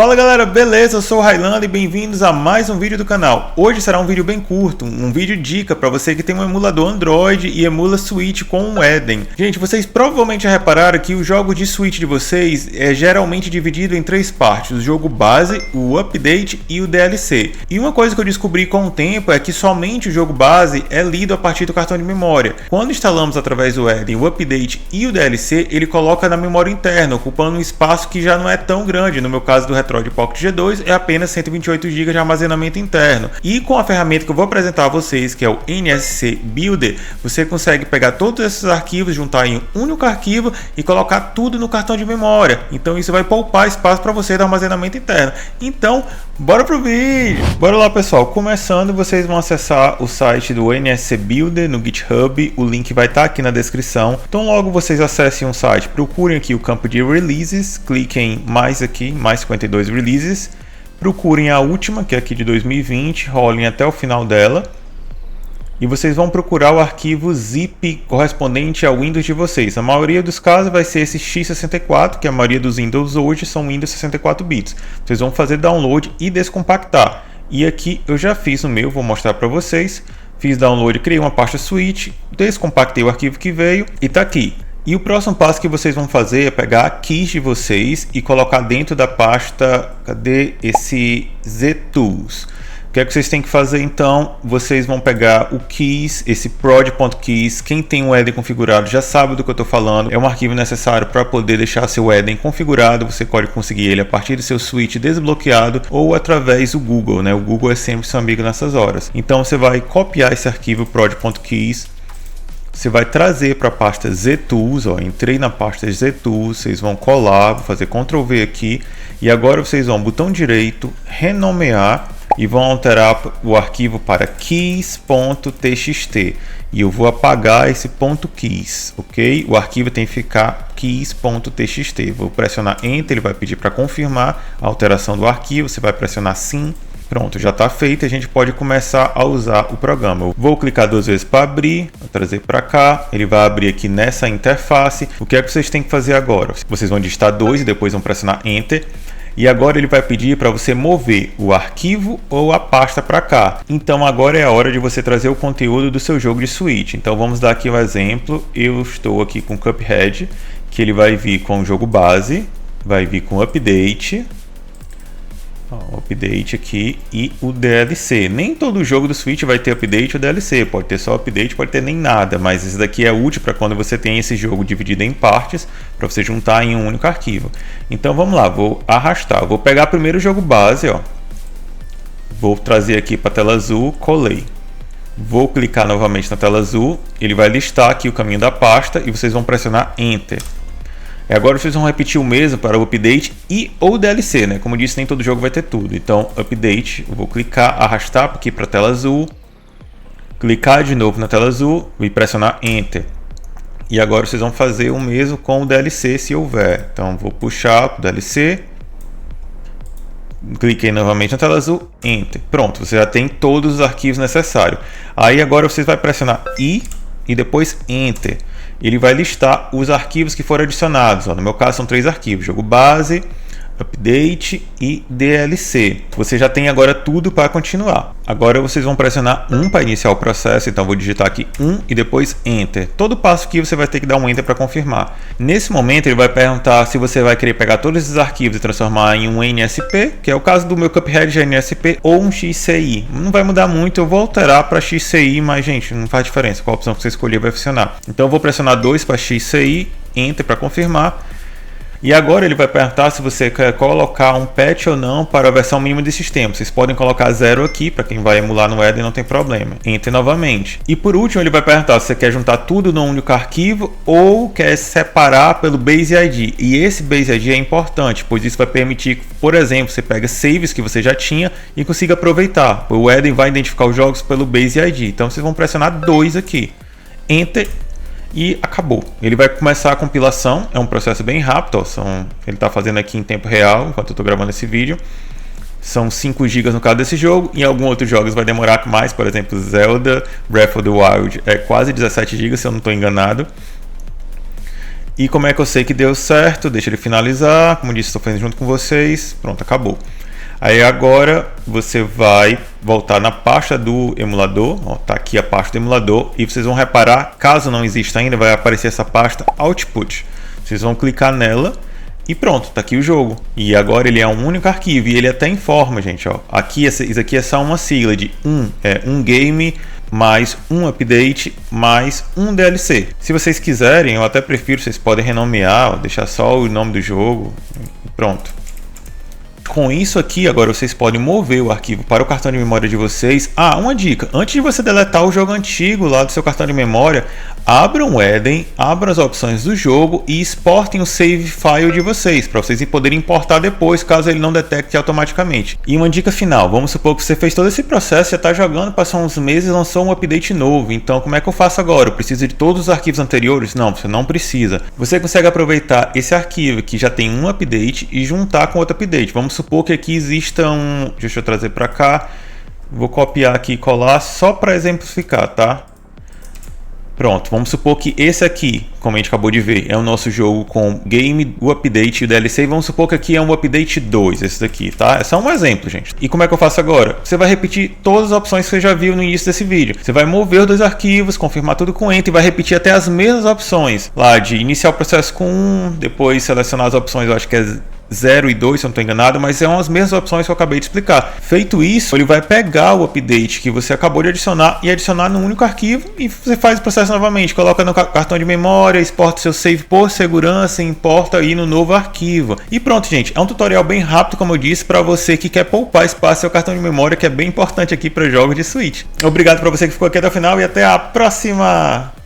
Fala galera, beleza? Eu sou o Highlander e bem-vindos a mais um vídeo do canal. Hoje será um vídeo bem curto, um vídeo dica para você que tem um emulador Android e emula Switch com o Eden. Gente, vocês provavelmente já repararam que o jogo de Switch de vocês é geralmente dividido em três partes: o jogo base, o update e o DLC. E uma coisa que eu descobri com o tempo é que somente o jogo base é lido a partir do cartão de memória. Quando instalamos através do Eden o update e o DLC, ele coloca na memória interna, ocupando um espaço que já não é tão grande. No meu caso do Retroid Pocket G2 é apenas 128 GB de armazenamento interno. E com a ferramenta que eu vou apresentar a vocês, que é o NSC Builder, você consegue pegar todos esses arquivos, juntar em um único arquivo e colocar tudo no cartão de memória. Então isso vai poupar espaço para você do armazenamento interno. Então, bora pro vídeo! Bora lá, pessoal. Começando, vocês vão acessar o site do NSC Builder no GitHub. O link vai estar aqui na descrição. Então logo vocês acessem o site, procurem aqui o campo de releases, cliquem em mais aqui, mais 52 releases, procurem a última, que é aqui de 2020, rolem até o final dela e vocês vão procurar o arquivo zip correspondente ao Windows de vocês. A maioria dos casos vai ser esse x64, que a maioria dos Windows hoje são Windows 64 bits. Vocês vão fazer download e descompactar. E aqui eu já fiz o meu, vou mostrar para vocês. Fiz download, criei uma pasta Switch, descompactei o arquivo que veio e está aqui. E o próximo passo que vocês vão fazer é pegar a keys de vocês e colocar dentro da pasta, cadê esse ZTools? O que é que vocês têm que fazer então? Vocês vão pegar o keys, esse prod.keys. Quem tem o Eden configurado já sabe do que eu estou falando. É um arquivo necessário para poder deixar seu Eden configurado. Você pode conseguir ele a partir do seu Switch desbloqueado ou através do Google, né? O Google é sempre seu amigo nessas horas. Então você vai copiar esse arquivo prod.keys. Você vai trazer para a pasta ZTools, ó, entrei na pasta ZTools, vocês vão colar, vou fazer Ctrl V aqui e agora vocês vão botão direito, renomear e vão alterar o arquivo para keys.txt e eu vou apagar esse .keys, ok? O arquivo tem que ficar keys.txt, vou pressionar Enter, ele vai pedir para confirmar a alteração do arquivo, você vai pressionar Sim. Pronto, já está feito, a gente pode começar a usar o programa. Eu vou clicar duas vezes para abrir, vou trazer para cá, ele vai abrir aqui nessa interface. O que é que vocês têm que fazer agora? Vocês vão digitar 2 e depois vão pressionar Enter. E agora ele vai pedir para você mover o arquivo ou a pasta para cá. Então agora é a hora de você trazer o conteúdo do seu jogo de Switch. Então vamos dar aqui um exemplo. Eu estou aqui com Cuphead, que ele vai vir com o jogo base, vai vir com update. O update aqui e o DLC. Nem todo jogo do Switch vai ter update ou DLC, pode ter só update, pode ter nem nada, mas esse daqui é útil para quando você tem esse jogo dividido em partes, para você juntar em um único arquivo. Então vamos lá, vou arrastar, vou pegar primeiro o jogo base, ó. Vou trazer aqui para a tela azul, colei. Vou clicar novamente na tela azul, ele vai listar aqui o caminho da pasta e vocês vão pressionar Enter. E agora vocês vão repetir o mesmo para o update e ou DLC, né? Como eu disse, nem todo jogo vai ter tudo. Então, update, eu vou clicar, arrastar aqui para a tela azul, clicar de novo na tela azul e pressionar Enter. E agora vocês vão fazer o mesmo com o DLC, se houver. Então, vou puxar o DLC, cliquei novamente na tela azul, Enter. Pronto, você já tem todos os arquivos necessários. Aí agora vocês vão pressionar I e depois Enter. Ele vai listar os arquivos que foram adicionados. Ó, no meu caso são 3 arquivos: jogo base, update e DLC. Você já tem agora tudo para continuar. Agora vocês vão pressionar 1 para iniciar o processo. Então vou digitar aqui 1 e depois Enter. Todo passo aqui você vai ter que dar um Enter para confirmar. Nesse momento ele vai perguntar se você vai querer pegar todos esses arquivos e transformar em um NSP, que é o caso do meu Cuphead de NSP, ou um XCI. Não vai mudar muito, eu vou alterar para XCI, mas gente, não faz diferença. Qual opção que você escolher vai funcionar. Então eu vou pressionar 2 para XCI, Enter para confirmar. E agora ele vai perguntar se você quer colocar um patch ou não para a versão mínima de sistema. Vocês podem colocar 0 aqui, para quem vai emular no Eden não tem problema. Entre novamente. E por último ele vai perguntar se você quer juntar tudo num único arquivo ou quer separar pelo Base ID. E esse Base ID é importante, pois isso vai permitir que, por exemplo, você pega saves que você já tinha e consiga aproveitar. O Eden vai identificar os jogos pelo Base ID. Então vocês vão pressionar 2 aqui. Enter. E acabou. Ele vai começar a compilação, é um processo bem rápido, ó, ele está fazendo aqui em tempo real, enquanto eu estou gravando esse vídeo. São 5 GB no caso desse jogo, em alguns outros jogos vai demorar mais, por exemplo, Zelda Breath of the Wild é quase 17 GB, se eu não estou enganado. E como é que eu sei que deu certo? Deixa ele finalizar. Como disse, estou fazendo junto com vocês. Pronto, acabou. Aí agora você vai voltar na pasta do emulador. Ó, tá aqui a pasta do emulador. E vocês vão reparar, caso não exista ainda, vai aparecer essa pasta Output. Vocês vão clicar nela. E pronto, tá aqui o jogo. E agora ele é um único arquivo. E ele até informa, gente. Ó, aqui, isso aqui é só uma sigla de um game mais um update, mais um DLC. Se vocês quiserem, eu até prefiro, vocês podem renomear, deixar só o nome do jogo, pronto. Com isso aqui, agora vocês podem mover o arquivo para o cartão de memória de vocês. Ah, uma dica, antes de você deletar o jogo antigo lá do seu cartão de memória, abram o Eden, abram as opções do jogo e exportem o save file de vocês, para vocês poderem importar depois, caso ele não detecte automaticamente. E uma dica final, vamos supor que você fez todo esse processo, já está jogando, passou uns meses e lançou um update novo. Então como é que eu faço agora? Eu preciso de todos os arquivos anteriores? Não, você não precisa. Você consegue aproveitar esse arquivo que já tem um update e juntar com outro update. Vamos supor que aqui exista um... Deixa eu trazer para cá. Vou copiar aqui e colar só para exemplificar, tá? Pronto, vamos supor que esse aqui, como a gente acabou de ver, é o nosso jogo com game, o update e o DLC. E vamos supor que aqui é um update 2, esse daqui, tá? É só um exemplo, gente. E como é que eu faço agora? Você vai repetir todas as opções que você já viu no início desse vídeo. Você vai mover os dois arquivos, confirmar tudo com Enter e vai repetir até as mesmas opções. Lá de iniciar o processo com 1, depois selecionar as opções, eu acho que é 0 e 2, se eu não estou enganado, mas são as mesmas opções que eu acabei de explicar. Feito isso, ele vai pegar o update que você acabou de adicionar e adicionar num único arquivo e você faz o processo novamente. Coloca no cartão de memória, exporta seu save por segurança e importa aí no novo arquivo. E pronto, gente. É um tutorial bem rápido, como eu disse, para você que quer poupar espaço no seu cartão de memória, que é bem importante aqui para jogos de Switch. Obrigado para você que ficou aqui até o final e até a próxima!